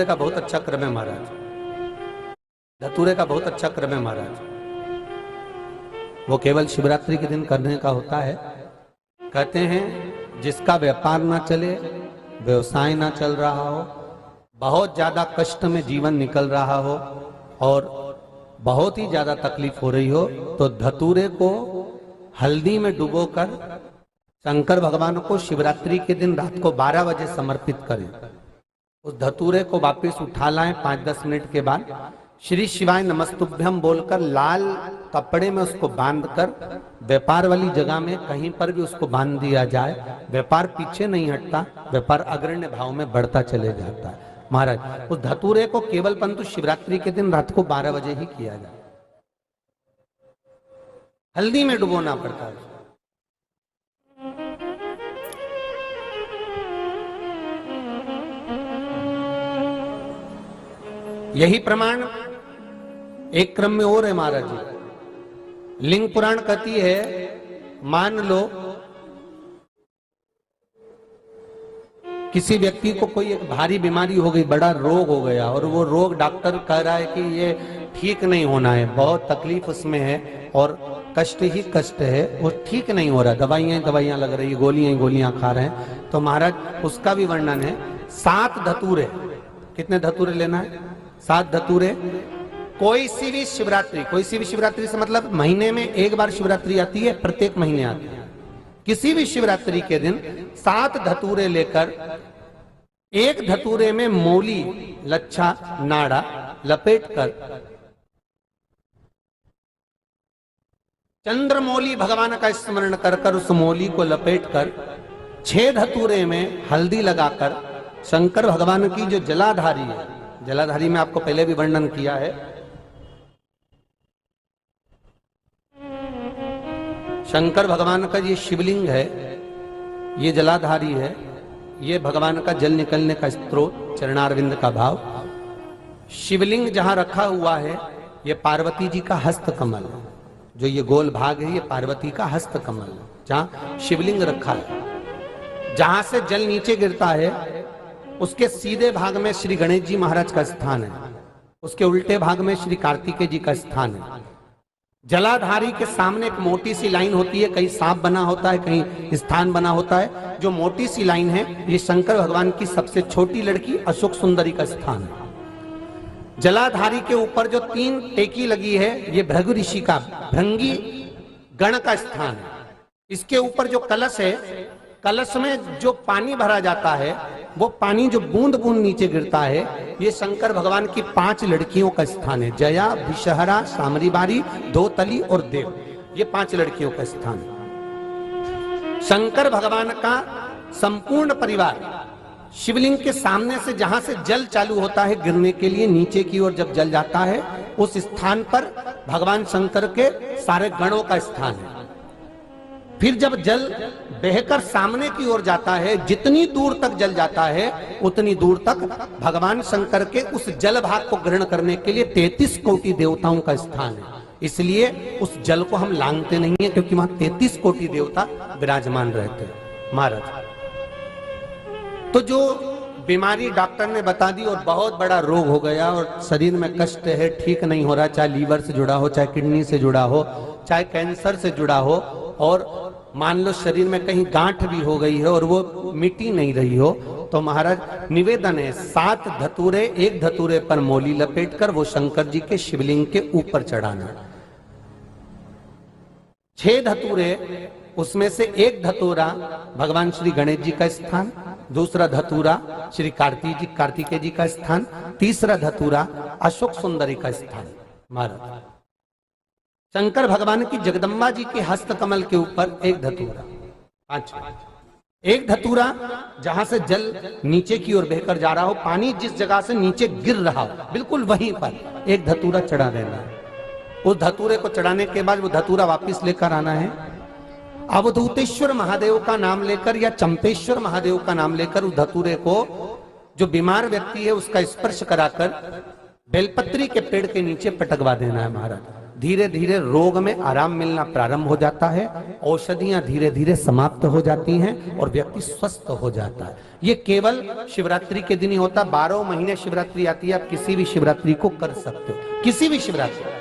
का बहुत अच्छा क्रम है महाराज, धतूरे का बहुत अच्छा क्रम है महाराज। वो केवल शिवरात्रि के दिन करने का होता है। कहते हैं जिसका व्यापार ना चले, व्यवसाय ना चल रहा हो, बहुत ज्यादा कष्ट में जीवन निकल रहा हो और बहुत ही ज्यादा तकलीफ हो रही हो, तो धतूरे को हल्दी में डुबोकर शंकर भगवान को शिवरात्रि के दिन रात को 12 बजे समर्पित करें। उस धतूरे को वापस उठा लाएं 5-10 मिनट के बाद, श्री शिवाय नमस्तुभ्यम बोलकर लाल कपड़े में उसको बांधकर व्यापार वाली जगह में कहीं पर भी उसको बांध दिया जाए। व्यापार पीछे नहीं हटता, व्यापार अग्रण्य भाव में बढ़ता चले जाता है महाराज। उस धतूरे को केवल परंतु शिवरात्रि के दिन रात को 12 बजे ही किया जाए, हल्दी में डुबोना पड़ता है। यही प्रमाण एक क्रम में और है महाराज जी। लिंग पुराण कहती है, मान लो किसी व्यक्ति को कोई एक भारी बीमारी हो गई, बड़ा रोग हो गया और वो रोग डॉक्टर कह रहा है कि ये ठीक नहीं होना है, बहुत तकलीफ उसमें है और कष्ट ही कष्ट है, वो ठीक नहीं हो रहा, दवाइयां लग रही, गोलियां खा रहे हैं। तो महाराज उसका भी वर्णन है। 7 धतूरे, कितने धतूरे लेना है? 7 धतूरे। कोई सी भी शिवरात्रि से मतलब महीने में एक बार शिवरात्रि आती है, प्रत्येक महीने आती है। किसी भी शिवरात्रि के दिन 7 धतूरे लेकर, एक धतूरे में मौली, लच्छा, नाड़ा लपेटकर चंद्रमौली भगवान का स्मरण कर उस मौली को लपेटकर 6 धतूरे में हल्दी लगाकर शंकर भगवान की जो जलाधारी है, जलाधारी में आपको पहले भी वर्णन किया है, शंकर भगवान का ये शिवलिंग है, ये जलाधारी है, ये भगवान का जल निकलने का स्त्रोत, चरणारविंद का भाव। शिवलिंग जहां रखा हुआ है ये पार्वती जी का हस्त कमल है, जो ये गोल भाग है ये पार्वती का हस्त कमल है, जहां शिवलिंग रखा है। जहां से जल नीचे गिरता है उसके सीधे भाग में श्री गणेश जी महाराज का स्थान है, उसके उल्टे भाग में श्री कार्तिकेय जी का स्थान है। जलाधारी के सामने एक मोटी सी लाइन होती है, कहीं सांप बना होता है, कहीं स्थान बना होता है। जो मोटी सी लाइन है ये शंकर भगवान की सबसे छोटी लड़की अशोक सुंदरी का स्थान है। जलाधारी के ऊपर जो 3 टेकी लगी है ये भृगु ऋषि का, भृंगी गण का स्थान है। इसके ऊपर जो कलश है, कलश में जो पानी भरा जाता है वो पानी जो बूंद बूंद नीचे गिरता है ये शंकर भगवान की 5 लड़कियों का स्थान है। जया, विषहरा, सामरीबारी, दोतली और देव, ये 5 लड़कियों का स्थान है। शंकर भगवान का संपूर्ण परिवार शिवलिंग के सामने से, जहां से जल चालू होता है गिरने के लिए नीचे की ओर जब जल जाता है, उस स्थान पर भगवान शंकर के सारे गणों का स्थान है। फिर जब जल बहकर सामने की ओर जाता है, जितनी दूर तक जल जाता है उतनी दूर तक भगवान शंकर के उस जल भाग को ग्रहण करने के लिए 33 कोटि देवताओं का स्थान है। इसलिए उस जल को हम लांघते नहीं है, क्योंकि वहां 33 कोटि देवता विराजमान रहते हैं महाराज। तो जो बीमारी डॉक्टर ने बता दी और बहुत बड़ा रोग हो गया और शरीर में कष्ट है, ठीक नहीं हो रहा, चाहे लीवर से जुड़ा हो, चाहे किडनी से जुड़ा हो, चाहे कैंसर से जुड़ा हो, और मान लो शरीर में कहीं गांठ भी हो गई है और वो मिटी नहीं रही हो, तो महाराज निवेदन है 7 धतूरे, एक धतूरे पर मौली लपेटकर वो शंकर जी के शिवलिंग के ऊपर चढ़ाना। 6 धतूरे, उसमें से एक धतूरा भगवान श्री गणेश जी का स्थान, दूसरा धतूरा श्री कार्तिकेय जी का स्थान, तीसरा धतूरा अशोक सुंदरी का स्थान। महाराज शंकर भगवान की जगदम्बा जी के हस्त कमल के ऊपर एक धतूरा, एक धतूरा जहां से जल नीचे की ओर बहकर जा रहा हो, पानी जिस जगह से नीचे गिर रहा हो बिल्कुल वहीं पर एक धतूरा चढ़ा देना है। उस धतूरे को चढ़ाने के बाद वो धतूरा वापस लेकर आना है, अवधूतेश्वर महादेव का नाम लेकर या चंपेश्वर महादेव का नाम लेकर उस धतूरे को, जो बीमार व्यक्ति है उसका स्पर्श कराकर बेलपत्री के पेड़ के नीचे पटकवा देना है महाराज। धीरे धीरे रोग में आराम मिलना प्रारंभ हो जाता है, औषधियां धीरे धीरे समाप्त हो जाती हैं और व्यक्ति स्वस्थ हो जाता है। ये केवल शिवरात्रि के दिन ही होता। 12 महीने शिवरात्रि आती है, आप किसी भी शिवरात्रि को कर सकते हो, किसी भी शिवरात्रि।